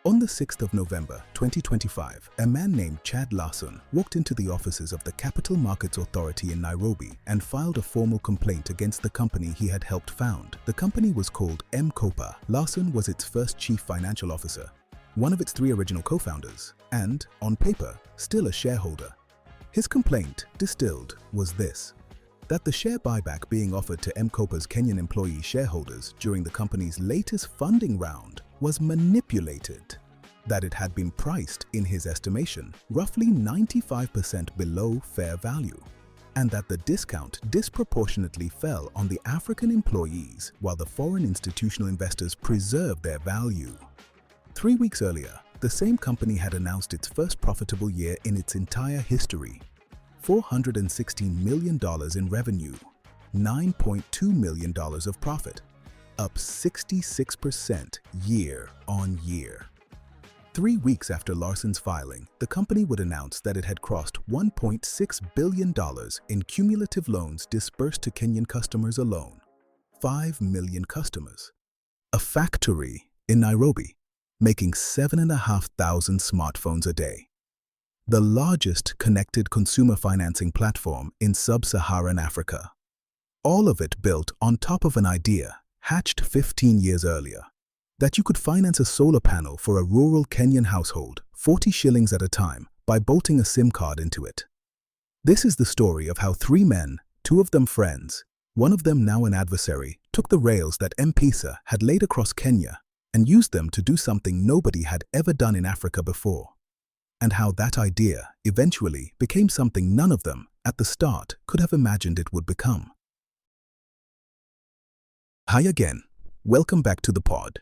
On the 6th of November 2025, a man named Chad Larson walked into the offices of the Capital Markets Authority in Nairobi and filed a formal complaint against the company he had helped found. The company was called M-KOPA. Larson was its first chief financial officer, one of its 3 original co-founders, and, on paper, still a shareholder. His complaint, distilled, was this: that the share buyback being offered to M-KOPA's Kenyan employee shareholders during the company's latest funding round was manipulated, that it had been priced, in his estimation, roughly 95% below fair value, and that the discount disproportionately fell on the African employees while the foreign institutional investors preserved their value. 3 weeks earlier, the same company had announced its first profitable year in its entire history: $416 million in revenue, $9.2 million of profit, up 66% year on year. 3 weeks after Larson's filing, the company would announce that it had crossed $1.6 billion in cumulative loans disbursed to Kenyan customers alone. 5 million customers. A factory in Nairobi, making 7,500 smartphones a day. The largest connected consumer financing platform in sub-Saharan Africa. All of it built on top of an idea hatched 15 years earlier, that you could finance a solar panel for a rural Kenyan household, 40 shillings at a time, by bolting a SIM card into it. This is the story of how 3 men, 2 of them friends, one of them now an adversary, took the rails that M-PESA had laid across Kenya and used them to do something nobody had ever done in Africa before. And how that idea eventually became something none of them, at the start, could have imagined it would become. Hi again. Welcome back to the pod.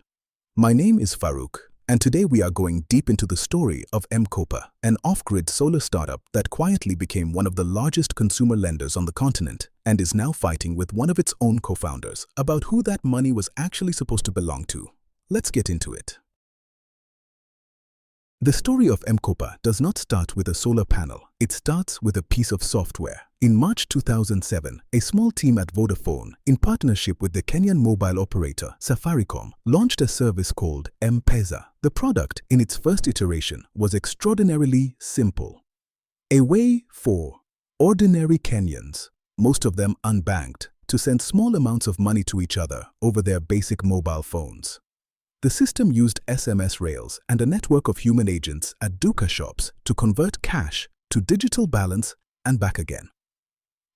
My name is Farouk, and today we are going deep into the story of M-KOPA, an off-grid solar startup that quietly became one of the largest consumer lenders on the continent and is now fighting with one of its own co-founders about who that money was actually supposed to belong to. Let's get into it. The story of M-KOPA does not start with a solar panel. It starts with a piece of software. In March 2007, a small team at Vodafone, in partnership with the Kenyan mobile operator Safaricom, launched a service called M-PESA. The product, in its first iteration, was extraordinarily simple. A way for ordinary Kenyans, most of them unbanked, to send small amounts of money to each other over their basic mobile phones. The system used SMS rails and a network of human agents at duka shops to convert cash to digital balance and back again.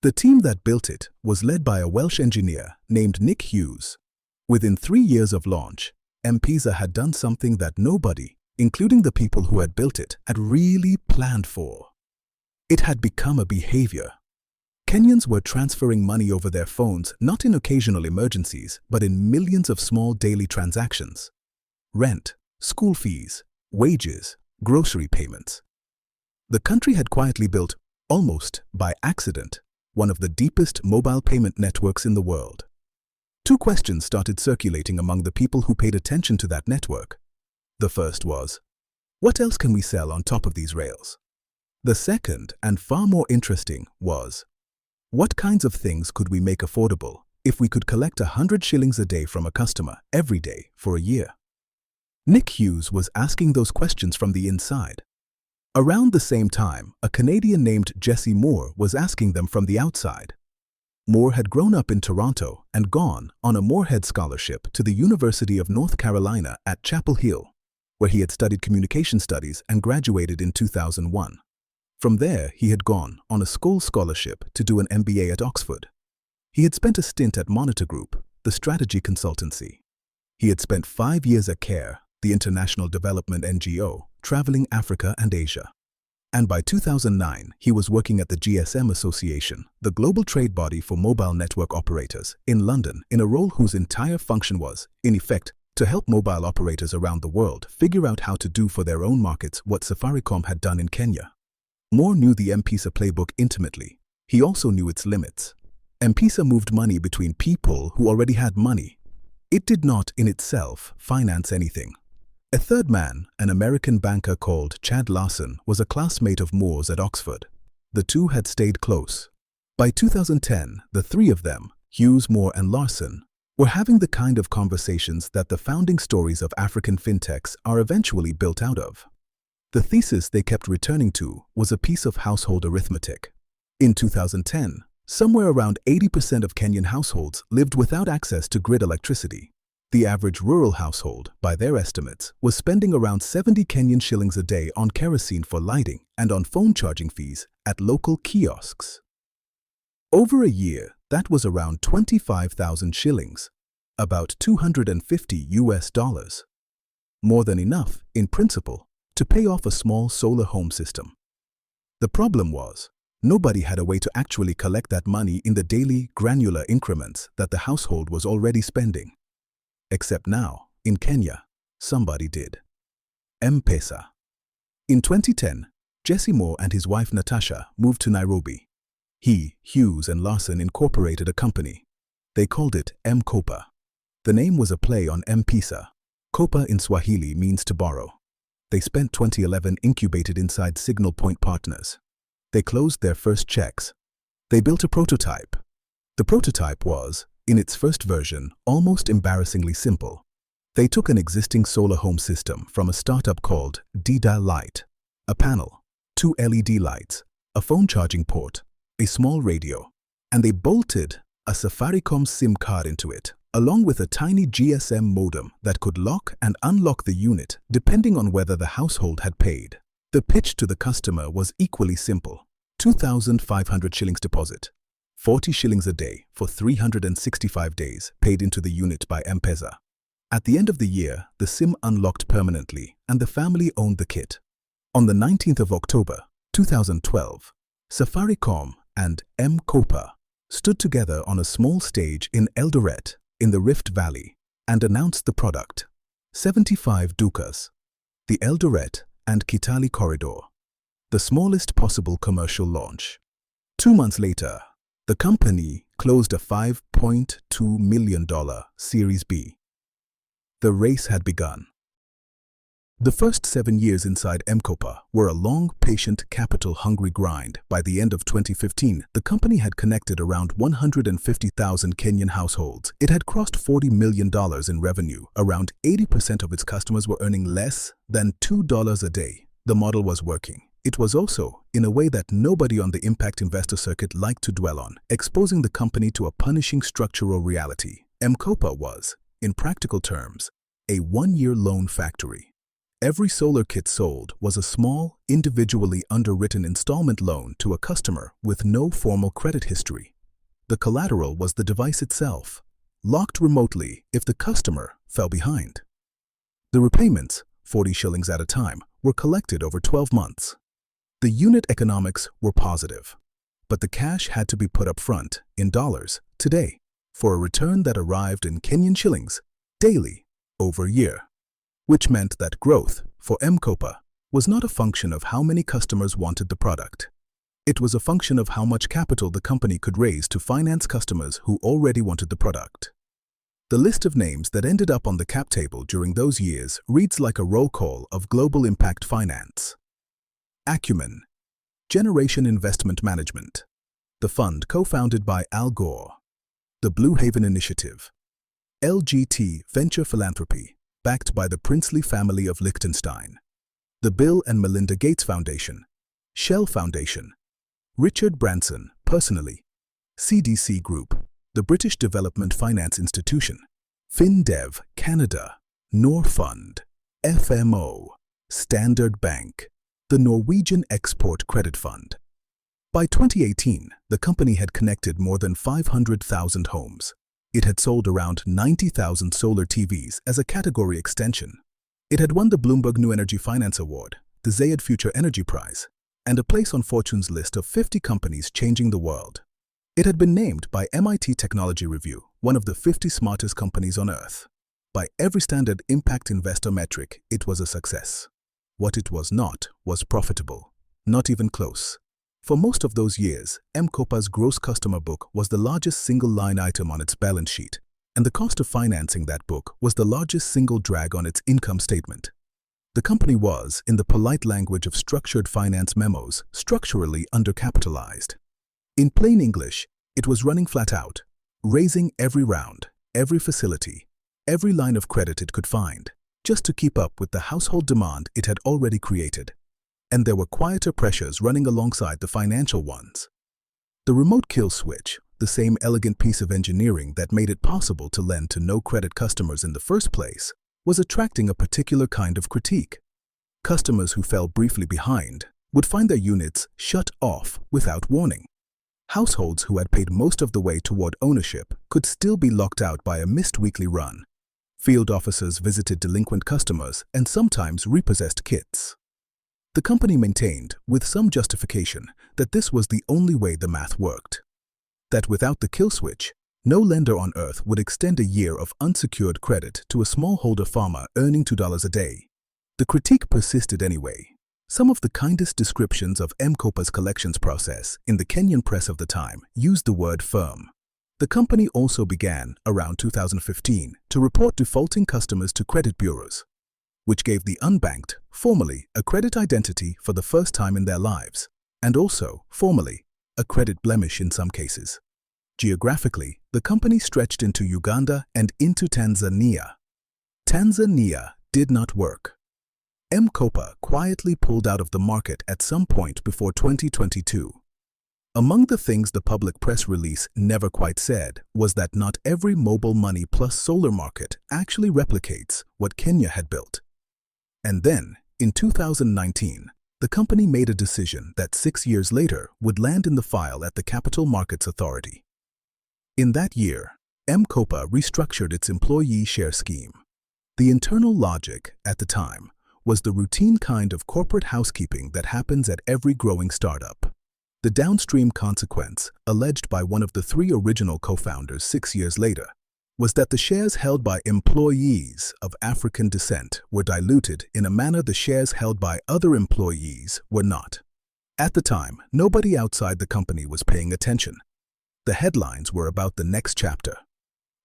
The team that built it was led by a Welsh engineer named Nick Hughes. Within 3 years of launch, M-PESA had done something that nobody, including the people who had built it, had really planned for. It had become a behavior. Kenyans were transferring money over their phones not in occasional emergencies, but in millions of small daily transactions. Rent, school fees, wages, grocery payments. The country had quietly built, almost by accident, one of the deepest mobile payment networks in the world. 2 questions started circulating among the people who paid attention to that network. The first was, what else can we sell on top of these rails? The second, and far more interesting, was, what kinds of things could we make affordable if we could collect 100 shillings a day from a customer every day for a year? Nick Hughes was asking those questions from the inside. Around the same time, a Canadian named Jesse Moore was asking them from the outside. Moore had grown up in Toronto and gone on a Moorhead scholarship to the University of North Carolina at Chapel Hill, where he had studied communication studies and graduated in 2001. From there, he had gone on a Scholl scholarship to do an MBA at Oxford. He had spent a stint at Monitor Group, the strategy consultancy. He had spent 5 years at CARE, the international development NGO, traveling Africa and Asia. And by 2009, he was working at the GSM Association, the global trade body for mobile network operators, in London, in a role whose entire function was, in effect, to help mobile operators around the world figure out how to do for their own markets what Safaricom had done in Kenya. Moore knew the M-PESA playbook intimately. He also knew its limits. M-PESA moved money between people who already had money. It did not, in itself, finance anything. A third man, an American banker called Chad Larson, was a classmate of Moore's at Oxford. The 2 had stayed close. By 2010, the 3 of them, Hughes, Moore and Larson, We're having the kind of conversations that the founding stories of African fintechs are eventually built out of. The thesis they kept returning to was a piece of household arithmetic. In 2010, somewhere around 80% of Kenyan households lived without access to grid electricity. The average rural household, by their estimates, was spending around 70 Kenyan shillings a day on kerosene for lighting and on phone charging fees at local kiosks. Over a year, that was around 25,000 shillings, about $250. More than enough, in principle, to pay off a small solar home system. The problem was, nobody had a way to actually collect that money in the daily, granular increments that the household was already spending. Except now, in Kenya, somebody did. M-KOPA. In 2010, Jesse Moore and his wife Natasha moved to Nairobi. He, Hughes and Larson incorporated a company. They called it M-KOPA. The name was a play on M-PESA. Kopa in Swahili means to borrow. They spent 2011 incubated inside Signal Point Partners. They closed their first checks. They built a prototype. The prototype was, in its first version, almost embarrassingly simple. They took an existing solar home system from a startup called D-Dial Light, a panel, 2 LED lights, a phone charging port, a small radio, and they bolted a Safaricom SIM card into it, along with a tiny GSM modem that could lock and unlock the unit depending on whether the household had paid. The pitch to the customer was equally simple: 2,500 shillings deposit, 40 shillings a day for 365 days paid into the unit by M-PESA. At the end of the year, the SIM unlocked permanently and the family owned the kit. On the 19th of October, 2012, Safaricom and M-KOPA stood together on a small stage in Eldoret, in the Rift Valley, and announced the product: 75 dukas, the Eldoret and Kitale corridor, the smallest possible commercial launch. 2 months later, the company closed a $5.2 million Series B. The race had begun. The first 7 years inside M-KOPA were a long, patient, capital-hungry grind. By the end of 2015, the company had connected around 150,000 Kenyan households. It had crossed $40 million in revenue. Around 80% of its customers were earning less than $2 a day. The model was working. It was also, in a way that nobody on the impact investor circuit liked to dwell on, exposing the company to a punishing structural reality. M-KOPA was, in practical terms, a one-year loan factory. Every solar kit sold was a small, individually underwritten installment loan to a customer with no formal credit history. The collateral was the device itself, locked remotely if the customer fell behind. The repayments, 40 shillings at a time, were collected over 12 months. The unit economics were positive, but the cash had to be put up front, in dollars, today, for a return that arrived in Kenyan shillings, daily, over a year. Which meant that growth, for M-KOPA, was not a function of how many customers wanted the product. It was a function of how much capital the company could raise to finance customers who already wanted the product. The list of names that ended up on the cap table during those years reads like a roll call of global impact finance. Acumen, Generation Investment Management, the fund co-founded by Al Gore. The Blue Haven Initiative, LGT Venture Philanthropy, backed by the princely family of Liechtenstein. The Bill and Melinda Gates Foundation, Shell Foundation, Richard Branson, personally, CDC Group, the British Development Finance Institution, FinDev Canada, Norfund, FMO, Standard Bank, the Norwegian Export Credit Fund. By 2018, the company had connected more than 500,000 homes. It had sold around 90,000 solar TVs as a category extension. It had won the Bloomberg New Energy Finance Award, the Zayed Future Energy Prize, and a place on Fortune's list of 50 companies changing the world. It had been named by MIT Technology Review one of the 50 smartest companies on Earth. By every standard impact investor metric, it was a success. What it was not was profitable, not even close. For most of those years, M-KOPA's gross customer book was the largest single line item on its balance sheet, and the cost of financing that book was the largest single drag on its income statement. The company was, in the polite language of structured finance memos, structurally undercapitalized. In plain English, it was running flat out, raising every round, every facility, every line of credit it could find, just to keep up with the household demand it had already created. And there were quieter pressures running alongside the financial ones. The remote kill switch, the same elegant piece of engineering that made it possible to lend to no-credit customers in the first place, was attracting a particular kind of critique. Customers who fell briefly behind would find their units shut off without warning. Households who had paid most of the way toward ownership could still be locked out by a missed weekly run. Field officers visited delinquent customers and sometimes repossessed kits. The company maintained, with some justification, that this was the only way the math worked. That without the kill switch, no lender on earth would extend a year of unsecured credit to a smallholder farmer earning $2 a day. The critique persisted anyway. Some of the kindest descriptions of M-KOPA's collections process in the Kenyan press of the time used the word firm. The company also began, around 2015, to report defaulting customers to credit bureaus, which gave the unbanked, formally, a credit identity for the first time in their lives, and also, formally, a credit blemish in some cases. Geographically, the company stretched into Uganda and into Tanzania. Tanzania did not work. M-KOPA quietly pulled out of the market at some point before 2022. Among the things the public press release never quite said was that not every mobile money plus solar market actually replicates what Kenya had built. And then, in 2019, the company made a decision that 6 years later would land in the file at the Capital Markets Authority. In that year, M-KOPA restructured its employee share scheme. The internal logic, at the time, was the routine kind of corporate housekeeping that happens at every growing startup. The downstream consequence, alleged by one of the 3 original co-founders 6 years later, was that the shares held by employees of African descent were diluted in a manner the shares held by other employees were not. At the time, nobody outside the company was paying attention. The headlines were about the next chapter.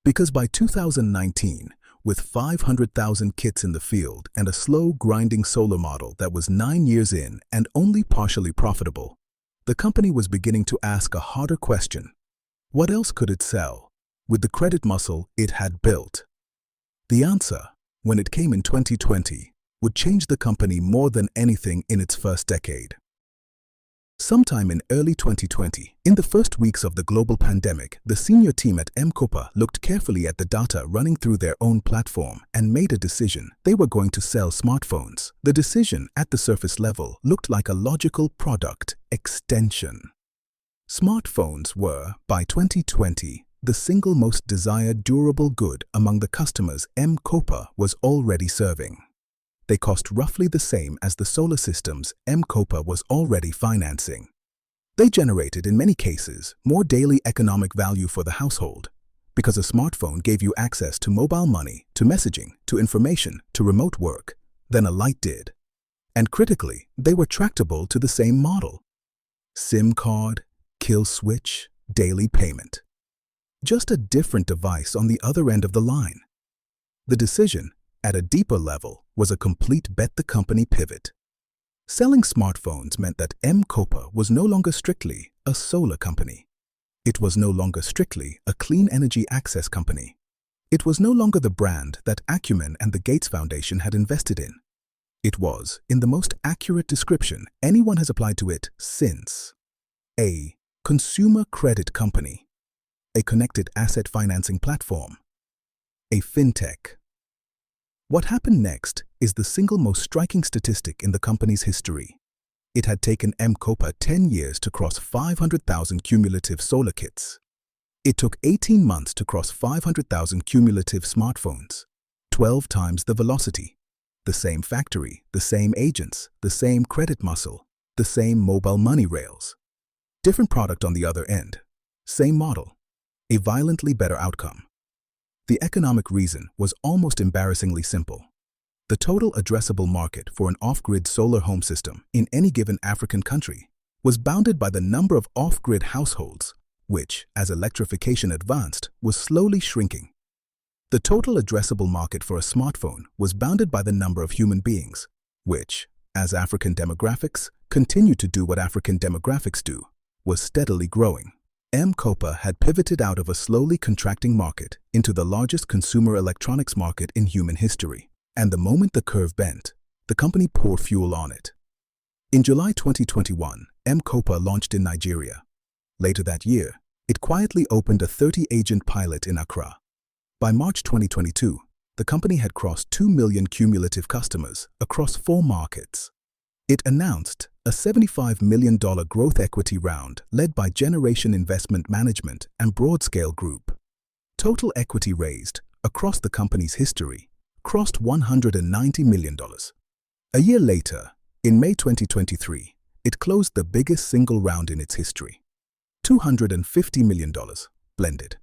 Because by 2019, with 500,000 kits in the field and a slow, grinding solar model that was 9 years in and only partially profitable, the company was beginning to ask a harder question. What else could it sell with the credit muscle it had built? The answer, when it came in 2020, would change the company more than anything in its first decade. Sometime in early 2020, in the first weeks of the global pandemic, the senior team at M-KOPA looked carefully at the data running through their own platform and made a decision. They were going to sell smartphones. The decision, at the surface level, looked like a logical product extension. Smartphones were, by 2020, the single most desired durable good among the customers M-KOPA was already serving. They cost roughly the same as the solar systems M-KOPA was already financing. They generated, in many cases, more daily economic value for the household, because a smartphone gave you access to mobile money, to messaging, to information, to remote work, than a light did. And critically, they were tractable to the same model. SIM card, kill switch, daily payment. Just a different device on the other end of the line. The decision, at a deeper level, was a complete bet-the-company pivot. Selling smartphones meant that M-KOPA was no longer strictly a solar company. It was no longer strictly a clean energy access company. It was no longer the brand that Acumen and the Gates Foundation had invested in. It was, in the most accurate description anyone has applied to it since, a consumer credit company, a connected asset financing platform, a fintech. What happened next is the single most striking statistic in the company's history. It had taken M-KOPA 10 years to cross 500,000 cumulative solar kits. It took 18 months to cross 500,000 cumulative smartphones, 12 times the velocity. The same factory, the same agents, the same credit muscle, the same mobile money rails. Different product on the other end. Same model. A violently better outcome. The economic reason was almost embarrassingly simple. The total addressable market for an off-grid solar home system in any given African country was bounded by the number of off-grid households, which, as electrification advanced, was slowly shrinking. The total addressable market for a smartphone was bounded by the number of human beings, which, as African demographics continued to do what African demographics do, was steadily growing. M-KOPA had pivoted out of a slowly contracting market into the largest consumer electronics market in human history. And the moment the curve bent, the company poured fuel on it. In July 2021, M-KOPA launched in Nigeria. Later that year, it quietly opened a 30-agent pilot in Accra. By March 2022, the company had crossed 2 million cumulative customers across 4 markets. It announced a $75 million growth equity round led by Generation Investment Management and Broadscale Group. Total equity raised across the company's history crossed $190 million. A year later, in May 2023, it closed the biggest single round in its history. $250 million blended.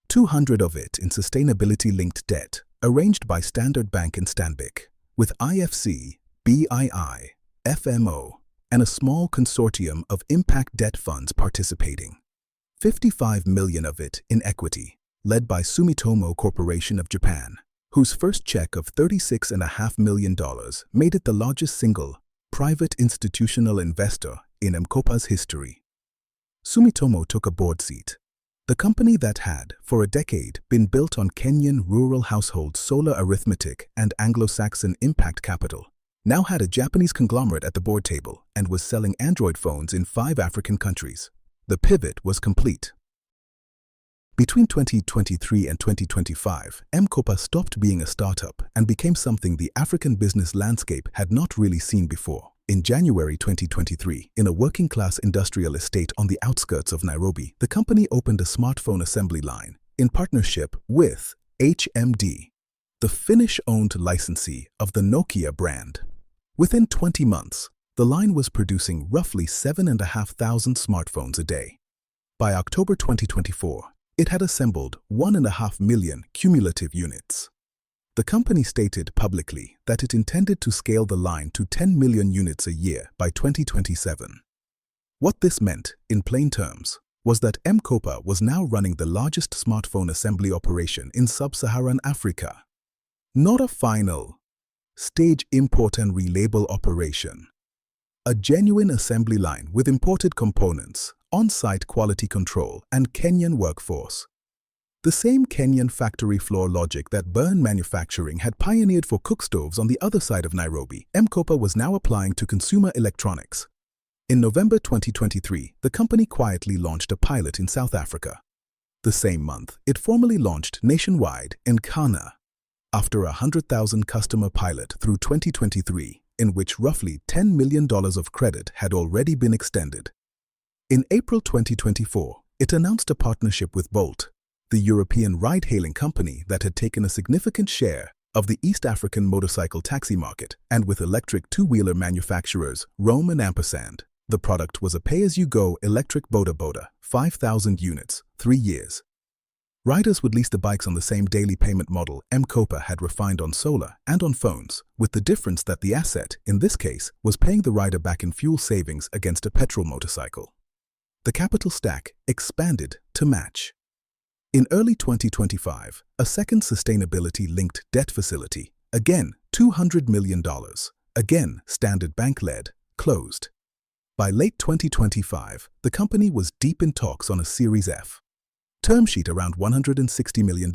$200 of it in sustainability-linked debt arranged by Standard Bank and Stanbic, with IFC, BII, FMO, and a small consortium of impact debt funds participating. $55 million of it in equity, led by Sumitomo Corporation of Japan, whose first check of $36.5 million made it the largest single private institutional investor in M-KOPA's history. Sumitomo took a board seat. The company that had, for a decade, been built on Kenyan rural household solar arithmetic and Anglo-Saxon impact capital, now had a Japanese conglomerate at the board table and was selling Android phones in 5 African countries. The pivot was complete. Between 2023 and 2025, M-KOPA stopped being a startup and became something the African business landscape had not really seen before. In January 2023, in a working-class industrial estate on the outskirts of Nairobi, the company opened a smartphone assembly line in partnership with HMD, the Finnish-owned licensee of the Nokia brand. Within 20 months, the line was producing roughly 7,500 smartphones a day. By October 2024, it had assembled 1.5 million cumulative units. The company stated publicly that it intended to scale the line to 10 million units a year by 2027. What this meant, in plain terms, was that M-KOPA was now running the largest smartphone assembly operation in sub-Saharan Africa. Not a final stage import and relabel operation. A genuine assembly line with imported components, on-site quality control, and Kenyan workforce. The same Kenyan factory floor logic that Burn Manufacturing had pioneered for cookstoves on the other side of Nairobi, M-KOPA was now applying to consumer electronics. In November 2023, the company quietly launched a pilot in South Africa. The same month, it formally launched nationwide in Ghana. After a 100,000 customer pilot through 2023, in which roughly $10 million of credit had already been extended. In April 2024, it announced a partnership with Bolt, the European ride-hailing company that had taken a significant share of the East African motorcycle taxi market, and with electric two-wheeler manufacturers Rome and Ampersand. The product was a pay-as-you-go electric boda boda, 5,000 units, 3 years. Riders would lease the bikes on the same daily payment model M-KOPA had refined on solar and on phones, with the difference that the asset, in this case, was paying the rider back in fuel savings against a petrol motorcycle. The capital stack expanded to match. In early 2025, a second sustainability-linked debt facility, again $200 million, again Standard Bank-led, closed. By late 2025, the company was deep in talks on a Series F. Term sheet around $160 million.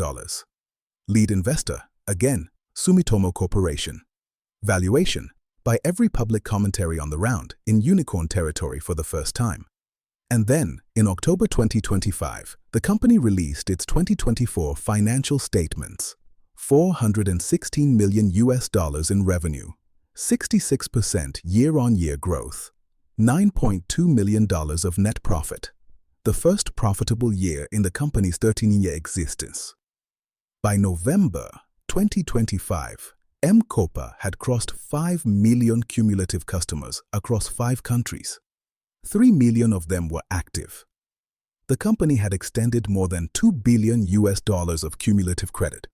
Lead investor, again, Sumitomo Corporation. Valuation, by every public commentary on the round, in unicorn territory for the first time. And then, in October 2025, the company released its 2024 financial statements. $416 million in revenue, 66% year-on-year growth, $9.2 million of net profit, the first profitable year in the company's 13-year existence. By November 2025, M-KOPA had crossed 5 million cumulative customers across 5 countries. 3 million of them were active. The company had extended more than $2 billion of cumulative credit.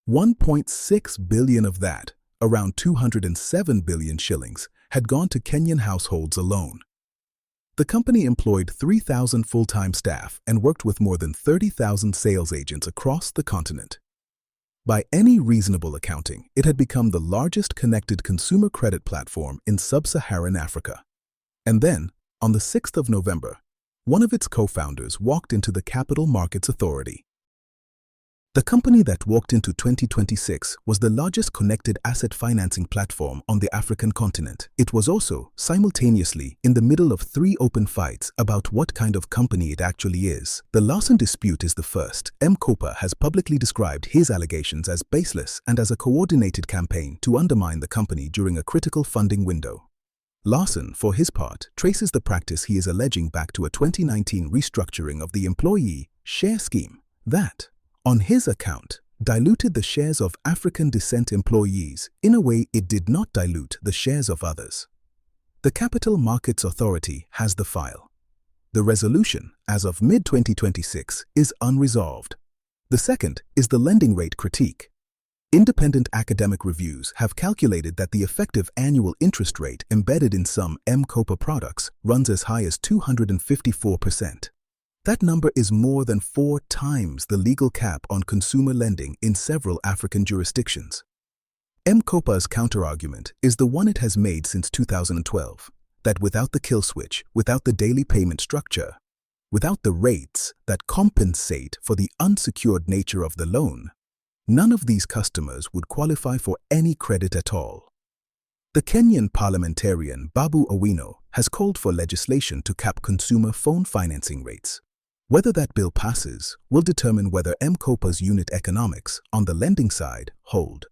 1.6 billion of that, around 207 billion shillings, had gone to Kenyan households alone. The company employed 3,000 full-time staff and worked with more than 30,000 sales agents across the continent. By any reasonable accounting, it had become the largest connected consumer credit platform in sub-Saharan Africa. And then, on the 6th of November, one of its co-founders walked into the Capital Markets Authority. The company that walked into 2026 was the largest connected asset financing platform on the African continent. It was also, simultaneously, in the middle of 3 open fights about what kind of company it actually is. The Larsen dispute is the first. M-KOPA has publicly described his allegations as baseless and as a coordinated campaign to undermine the company during a critical funding window. Larsen, for his part, traces the practice he is alleging back to a 2019 restructuring of the employee share scheme that, on his account, diluted the shares of African descent employees in a way it did not dilute the shares of others. The Capital Markets Authority has the file. The resolution, as of mid-2026, is unresolved. The second is the lending rate critique. Independent academic reviews have calculated that the effective annual interest rate embedded in some M-KOPA products runs as high as 254%. That number is more than 4 times the legal cap on consumer lending in several African jurisdictions. M-KOPA's counterargument is the one it has made since 2012, that without the kill switch, without the daily payment structure, without the rates that compensate for the unsecured nature of the loan, none of these customers would qualify for any credit at all. The Kenyan parliamentarian Babu Owino has called for legislation to cap consumer phone financing rates. Whether that bill passes will determine whether M-KOPA's unit economics on the lending side hold.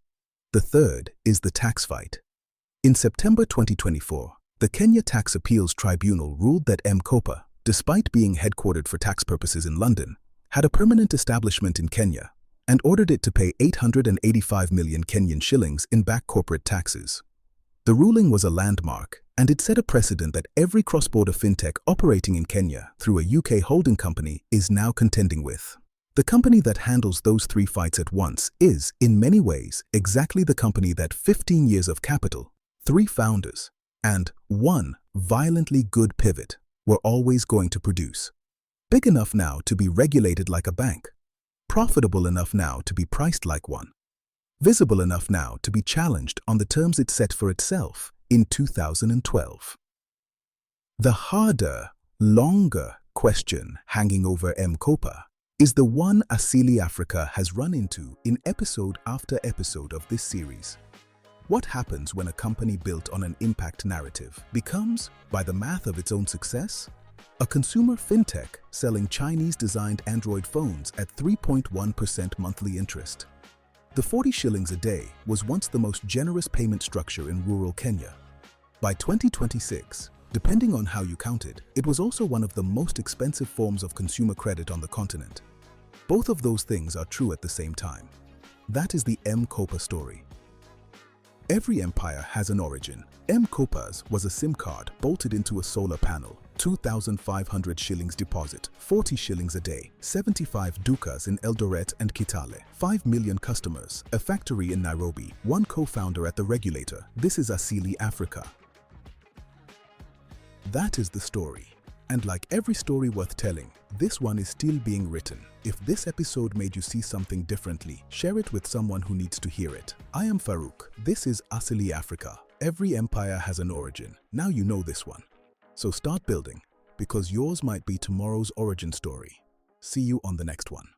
The third is the tax fight. In September 2024, the Kenya Tax Appeals Tribunal ruled that M-KOPA, despite being headquartered for tax purposes in London, had a permanent establishment in Kenya and ordered it to pay 885 million Kenyan shillings in back corporate taxes. The ruling was a landmark, and it set a precedent that every cross-border fintech operating in Kenya through a UK holding company is now contending with. The company that handles those 3 fights at once is, in many ways, exactly the company that 15 years of capital, 3 founders, and 1 violently good pivot were always going to produce. Big enough now to be regulated like a bank, profitable enough now to be priced like one, visible enough now to be challenged on the terms it set for itself in 2012. The harder, longer question hanging over M-KOPA is the one Asili Africa has run into in episode after episode of this series. What happens when a company built on an impact narrative becomes, by the math of its own success, a consumer fintech selling Chinese-designed Android phones at 3.1% monthly interest? The 40 shillings a day was once the most generous payment structure in rural Kenya. By 2026, depending on how you counted, it was also one of the most expensive forms of consumer credit on the continent. Both of those things are true at the same time. That is the M-KOPA story. Every empire has an origin. M-KOPA's was a SIM card bolted into a solar panel, 2,500 shillings deposit, 40 shillings a day, 75 dukas in Eldoret and Kitale, 5 million customers, a factory in Nairobi, 1 co-founder at the regulator. This is Asili Africa. That is the story. And like every story worth telling, this one is still being written. If this episode made you see something differently, share it with someone who needs to hear it. I am Farouk. This is Asili Africa. Every empire has an origin. Now you know this one. So start building, because yours might be tomorrow's origin story. See you on the next one.